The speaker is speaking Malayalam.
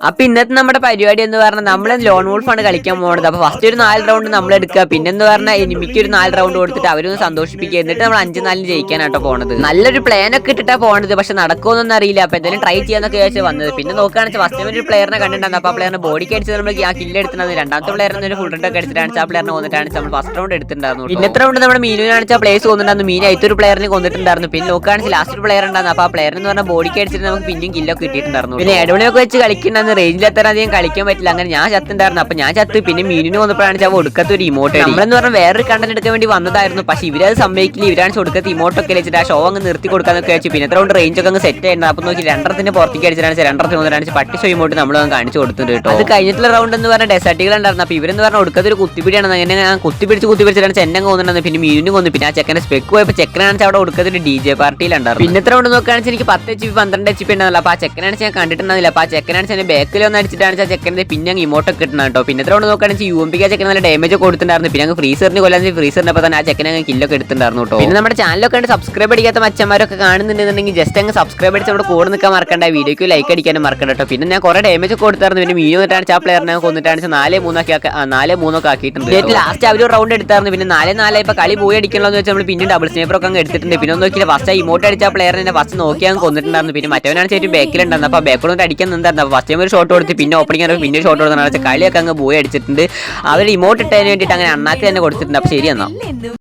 അപ്പൊ ഇന്നത്തെ നമ്മുടെ പരിപാടി എന്ന് പറഞ്ഞാൽ നമ്മൾ ലോൺ വോൾഫാണ് കളിക്കാൻ പോകുന്നത്. അപ്പൊ ഫസ്റ്റ് ഒരു 4 റൗണ്ട് നമ്മൾ എടുക്കുക, പിന്നെന്ന് പറഞ്ഞാൽ എനിമിക്ക് ഒരു 4 റൗണ്ട് കൊടുത്തിട്ട് അവരൊന്ന് സന്തോഷിപ്പിക്കുക, എന്നിട്ട് നമ്മൾ 5-4 ജയിക്കാനാട്ടോ പോണത്. നല്ലൊരു പ്ലാൻ ഒക്കെ ഇട്ടിട്ടാ പോണത്, പക്ഷെ നടക്കുമെന്നൊന്നും അറിയില്ല. അപ്പൊ എന്തായാലും ട്രൈ ചെയ്യാന്നൊക്കെ ചോദിച്ചാൽ വന്നത്. പിന്നെ നോക്കുകയാണെന്ന് വെച്ചാൽ ഫസ്റ്റ് ഒരു പ്ലെയറിനെ കണ്ടിട്ടുണ്ടായിരുന്നു. അപ്പൊ ആ പ്ലെയറിനെ ബോഡിക്ക് അടിച്ച് നമ്മൾ ആ കില്ല് എടുത്തിട്ടുണ്ട്. രണ്ടാമത്തെ പ്ലെയറിന് ഒരു ഫുൾ റെഡ് ഒക്കെ അടിച്ചിട്ടാണ് ആ പ്ലെയറിനെ കൊന്നിട്ടാണ് നമ്മൾ ഫസ്റ്റ് റൗണ്ട് എടുത്തിട്ടുണ്ടായിരുന്നു. പിന്നത്തെ റൗണ്ട് നമ്മുടെ മീനുവിനാണ് പ്ലേസ് കൊന്നിട്ടുണ്ടായിരുന്നു. മീൻ ആയിട്ടൊരു പ്ലെയറിനെ കൊന്നിട്ടുണ്ടായിരുന്നു. പിന്നെ നോക്കുകയാണെങ്കിൽ ലാസ്റ്റ് ഒരു പ്ലെയർ ഉണ്ടായിരുന്നു. അപ്പൊ ആ പ്ലെയർ എന്ന് പറഞ്ഞാൽ ബോഡിക്ക് അടിച്ചിട്ട് നമുക്ക് പിന്നെയും കില്ലൊക്കെ കിട്ടിയിട്ടുണ്ടായിരുന്നു. പിന്നെ എടവളിയൊക്കെ വെച്ച് കളിക്കുന്നുണ്ടായിരുന്നു. റേഞ്ചിൽ എത്താൻ അധികം കളിക്കാൻ പറ്റില്ല. അങ്ങനെ ഞാൻ ചത്തുണ്ടായിരുന്നു. അപ്പൊ ഞാൻ ചത്ത്. പിന്നെ മീനിന് വന്നപ്പോഴാണ് ഒടുക്കത്തെ ഒരു ഇമോട്ട്. നമ്മളെന്ന് പറഞ്ഞാൽ വേറൊരു കണ്ടന്റ് എടുക്കാൻ വേണ്ടി വന്നതായിരുന്നു. പക്ഷെ ഇവരത് സമ്മതിക്കില്ല. ഇവരാണ് ഒടുക്കത്തെ ഇമോട്ടൊക്കെ വെച്ചിട്ട് ആ ഷോ അങ്ങ് നിർത്തി കൊടുക്കാന്നൊക്കെ വെച്ചു. പിന്നെ എത്ര കൊണ്ട് റേഞ്ച് ഒക്കെ അങ്ങ് സെറ്റ് ആയിരുന്നു. അപ്പൊ നോക്കി രണ്ടരത്തിന് പുറത്തേക്ക് അടിച്ചിട്ടാണ് 2 പട്ടി ഷോ ഇമോട്ട് നമ്മൾ കാണിച്ചു കൊടുത്തിട്ടുണ്ട് കേട്ടോ. അത് കഴിഞ്ഞിട്ടുള്ള റൗണ്ട് എന്ന് പറഞ്ഞാൽ ഡെസർട്ടുകൾ ഉണ്ടായിരുന്നു. അപ്പൊ ഇവരെന്ന് പറഞ്ഞാൽ ഒടുക്കത്തെ ഒരു കുത്തിപ്പിടിയാണ്. അങ്ങനെ ഞാൻ കുത്തിപ്പിടിച്ചിട്ടാണ് ചെന്നെ കൊന്നിട്ടുണ്ട്. പിന്നെ മീനിന് കൊന്നു. പിന്നെ ആ ചെക്കനെ സ്പെക്ക് പോയപ്പോൾ ചെക്കനാണെന്ന് അവിടെ ഒടുക്കത്തെ ഒരു DJ പാർട്ടിയിലുണ്ടായിരുന്നു. പിന്നെ എത്ര റൗണ്ട് നോക്കുകയാണെങ്കിൽ എനിക്ക് 10 HP 12 HP ഉണ്ടാവില്ല. അപ്പൊ ആ ചെക്കനാണ് ഞാൻ കണ്ടിട്ടുണ്ടാവില്ല. അപ്പൊ ആ ചെക്കനാണ് എന്നെ ബാക്കിൽ വന്ന് അടിച്ചിട്ടാണ് ആ ചെക്കൻ്റെ പിന്നെ ഇമോട്ടൊക്കെ കിട്ടുന്നത് കേട്ടോ. പിന്നെ എത്ര റൗണ്ട് നോക്കുകയാണെങ്കിൽ UMP ചെക്കൻ നല്ല ഡാമേജ് കൊടുത്തിട്ടുണ്ടായിരുന്നു. പിന്നെ അങ്ങ് ഫ്രീസറിന് കൊല്ലാൻ ഫ്രീസറിന്റെ അപ്പോൾ തന്നെ ആ ചെക്കനെ കില്ലൊക്കെ എടുത്തിട്ടുണ്ടായിരുന്നു കേട്ടോ. പിന്നെ നമ്മുടെ ചാനലൊക്കെ ഉണ്ട് സബ്സ്ക്രൈബ് അടിക്കാത്ത മച്ചന്മാരൊക്കെ കാണുന്നുണ്ടെന്നുണ്ടെങ്കിൽ ജസ്റ്റ് അങ്ങ് സബ്സ്ക്രൈബ് അടിച്ച് നമ്മുടെ കൂടെ നിൽക്കാൻ മറക്കണ്ട. വീഡിയോക്ക് ലൈക്ക് അടിക്കാനും മറക്കണ്ട കേട്ടോ. പിന്നെ ഞാൻ കുറെ ഡാമേജ് കൊടുത്തായിരുന്നു. പിന്നെ മീൻ വന്നിട്ടാണ് ആ പ്ലെയറിനെ കൊന്നിട്ടാണ് 4-3 ആക്കിയിട്ടുണ്ട്. ലാസ്റ്റ് അവർ റൗണ്ട് എടുത്തായിരുന്നു. പിന്നെ 4-4 ഇപ്പൊ കളി പോയി അടിക്കണമെന്ന് വെച്ചാൽ നമ്മൾ പിന്നെ ഡബിൾ സ്നേപ്പർ ഒക്കെ അങ്ങ് എടുത്തിട്ടുണ്ട്. പിന്നെ ഒന്നും നോക്കിയില്ല, ഫസ്റ്റ് ഇമോട്ട് അടിച്ച പ്ലെയറിനെ ഫസ്റ്റ് നോക്കിയാൽ കൊന്നിട്ടുണ്ടായിരുന്നു. പിന്നെ മറ്റവനാണ് ചേച്ചി ബാക്കിലുണ്ടായിരുന്നു. അപ്പോൾ ബാക്കിലോട്ട് അടിക്കാൻ നിന്നായിരുന്നു. അപ്പോൾ ഫസ്റ്റ് ഒരു ഷോട്ട് കൊടുത്ത് പിന്നെ ഓപ്പണിംഗ് പിന്നെ ഷോട്ട് കൊടുത്താണ് കളിയൊക്കെ അങ്ങ് പോയി അടിച്ചിട്ടുണ്ട്. അവർ ഇമോട്ട് ഇട്ടതിന് വേണ്ടിയിട്ട് അങ്ങനെ അണ്ണാക്ക് തന്നെ കൊടുത്തിട്ടുണ്ട്. അപ്പോൾ ശരി എന്നാ.